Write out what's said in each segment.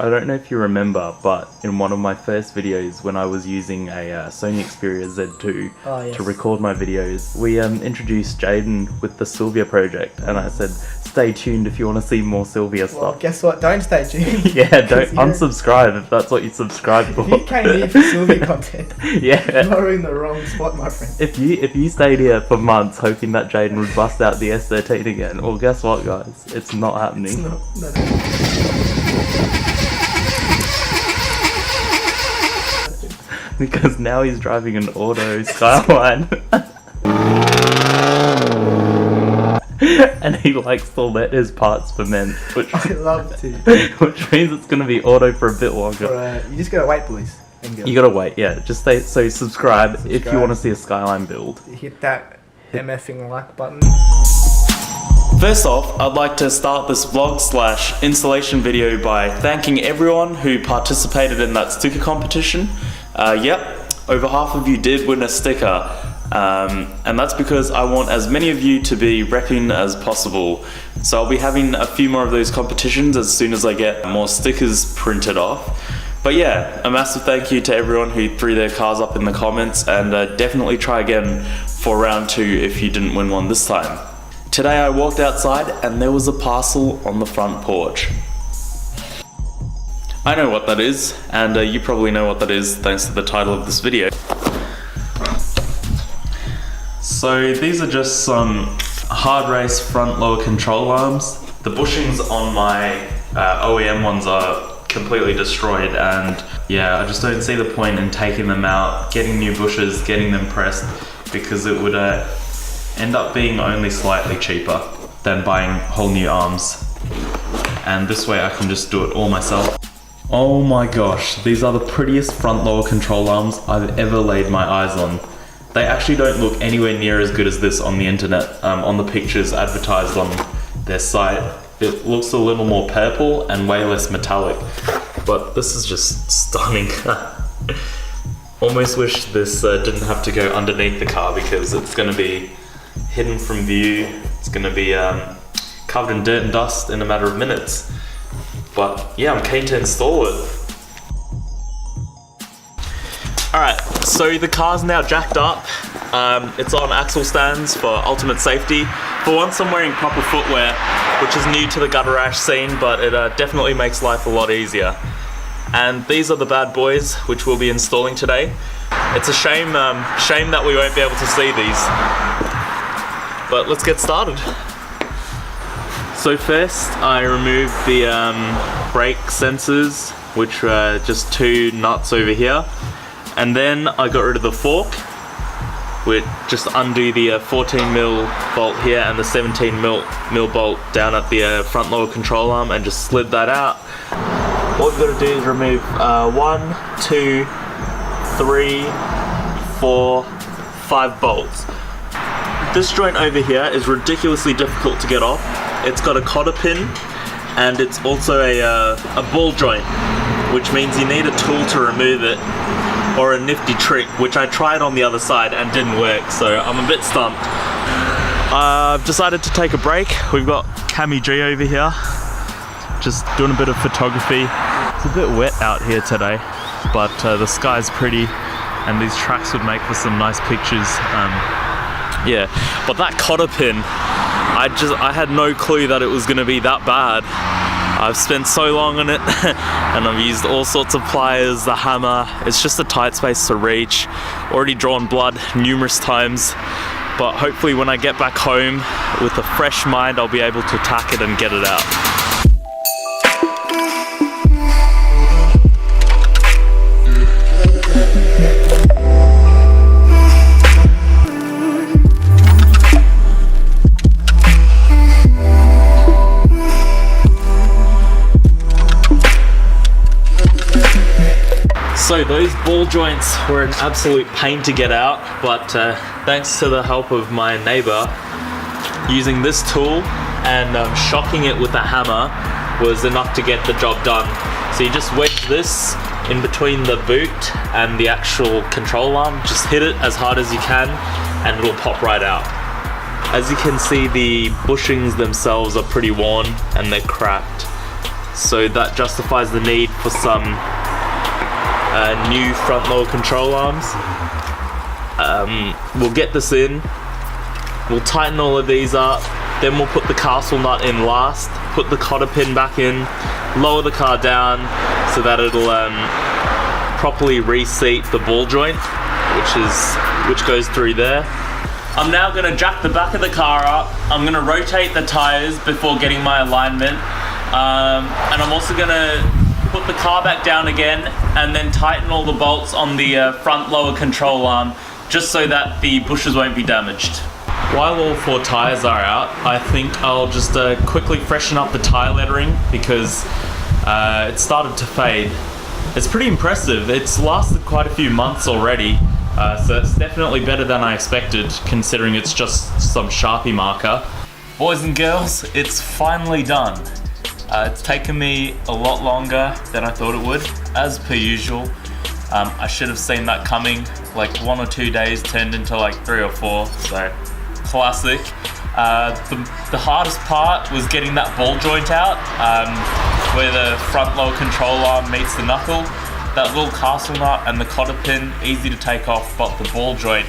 I don't know if you remember, but in one of my first videos when I was using a Sony Xperia Z2 to record my videos, we introduced Jaden with the Sylvia project, and I said, stay tuned if you want to see more Sylvia stuff. Well, guess what? Don't stay tuned. Yeah, don't unsubscribe if that's what you subscribe for. If you came here for Sylvia content, yeah, you're in the wrong spot, my friend. If you stayed here for months hoping that Jaden would bust out the S13 again, well, guess what, guys? It's not happening. It's not. No. Because now he's driving an auto Skyline. And he likes to let his parts ferment, which I love to. Which means it's gonna be auto for a bit longer. You just gotta wait, boys. You gotta wait, yeah. Just stay. So subscribe if you want to see a Skyline build. Hit that MFing like button. First off, I'd like to start this vlog / installation video by thanking everyone who participated in that sticker competition. Yep, over half of you did win a sticker. And that's because I want as many of you to be repping as possible. So I'll be having a few more of those competitions as soon as I get more stickers printed off. But yeah, a massive thank you to everyone who threw their cars up in the comments, and definitely try again for round 2 if you didn't win one this time. Today I walked outside and there was a parcel on the front porch. I know what that is, and you probably know what that is thanks to the title of this video. So these are just some Hardrace front lower control arms. The bushings on my OEM ones are completely destroyed, and yeah, I just don't see the point in taking them out, getting new bushes, getting them pressed, because it would end up being only slightly cheaper than buying whole new arms. And this way I can just do it all myself. Oh my gosh, these are the prettiest front lower control arms I've ever laid my eyes on. They actually don't look anywhere near as good as this on the internet, on the pictures advertised on their site. It looks a little more purple and way less metallic, but this is just stunning. Almost wish this didn't have to go underneath the car, because it's going to be hidden from view. It's going to be covered in dirt and dust in a matter of minutes. But yeah, I'm keen to install it. Alright, so the car's now jacked up. It's on axle stands for ultimate safety. For once I'm wearing proper footwear, which is new to the gutter rash scene, but it definitely makes life a lot easier. And these are the bad boys, which we'll be installing today. It's a shame that we won't be able to see these. But let's get started. So first I removed the brake sensors, which were just 2 nuts over here. And then I got rid of the fork, which just undo the 14mm bolt here and the 17mm bolt down at the front lower control arm, and just slid that out. What we've got to do is remove 1, 2, 3, 4, 5 bolts. This joint over here is ridiculously difficult to get off. It's got a cotter pin, and it's also a ball joint, which means you need a tool to remove it, or a nifty trick, which I tried on the other side and didn't work, so I'm a bit stumped. I've decided to take a break. We've got Cami G over here, just doing a bit of photography. It's a bit wet out here today, but the sky's pretty, and these tracks would make for some nice pictures. Yeah, but that cotter pin, I had no clue that it was gonna be that bad. I've spent so long on it, and I've used all sorts of pliers, the hammer. It's just a tight space to reach. Already drawn blood numerous times, but hopefully when I get back home with a fresh mind, I'll be able to tack it and get it out. So those ball joints were an absolute pain to get out, but thanks to the help of my neighbor, using this tool and shocking it with a hammer was enough to get the job done. So you just wedge this in between the boot and the actual control arm, just hit it as hard as you can and it'll pop right out. As you can see, the bushings themselves are pretty worn and they're cracked. so that justifies the need for some new front lower control arms. We'll get this in, we'll tighten all of these up, then we'll put the castle nut in last, put the cotter pin back in, lower the car down so that it'll properly reseat the ball joint, which goes through there. I'm now going to jack the back of the car up. I'm going to rotate the tires before getting my alignment, and I'm also going to put the car back down again and then tighten all the bolts on the front lower control arm, just so that the bushes won't be damaged. While all 4 tires are out, I think I'll just quickly freshen up the tire lettering, because it started to fade. It's pretty impressive. It's lasted quite a few months already, so it's definitely better than I expected, considering it's just some Sharpie marker. Boys and girls, it's finally done. It's taken me a lot longer than I thought it would, as per usual. I should have seen that coming. Like 1 or 2 days turned into like 3 or 4, so classic. The hardest part was getting that ball joint out, where the front lower control arm meets the knuckle. That little castle nut and the cotter pin, easy to take off, but the ball joint,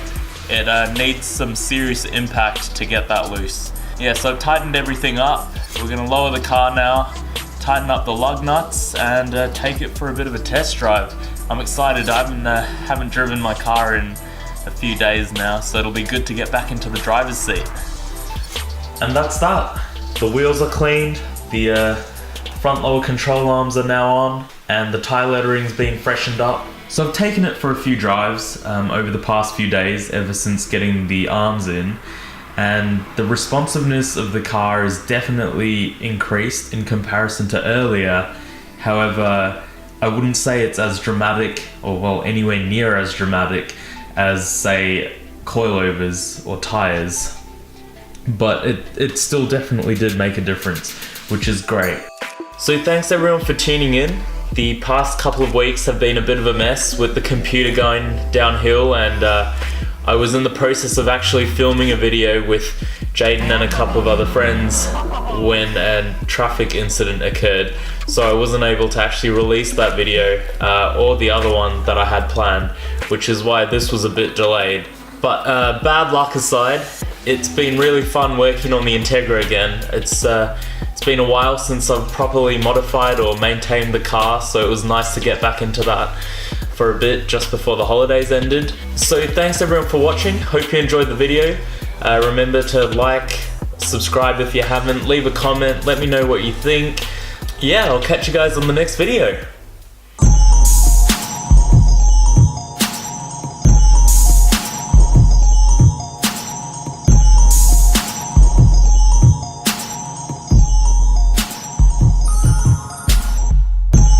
it needs some serious impact to get that loose. Yeah, so I've tightened everything up. We're gonna lower the car now, tighten up the lug nuts, and take it for a bit of a test drive. I'm excited. I haven't driven my car in a few days now, so it'll be good to get back into the driver's seat. And that's that. The wheels are cleaned, the front lower control arms are now on, and the tire lettering's been freshened up. So I've taken it for a few drives over the past few days, ever since getting the arms in, and the responsiveness of the car is definitely increased in comparison to earlier. However, I wouldn't say it's as dramatic, or well, anywhere near as dramatic as, say, coilovers or tires, but it still definitely did make a difference, which is great. So thanks everyone for tuning in. The past couple of weeks have been a bit of a mess with the computer going downhill, and I was in the process of actually filming a video with Jaden and a couple of other friends when a traffic incident occurred, so I wasn't able to actually release that video or the other one that I had planned, which is why this was a bit delayed. But bad luck aside, it's been really fun working on the Integra again. It's been a while since I've properly modified or maintained the car, so it was nice to get back into that for a bit just before the holidays ended. So thanks everyone for watching. Hope you enjoyed the video. Remember to like, subscribe if you haven't, leave a comment, let me know what you think. Yeah, I'll catch you guys on the next video.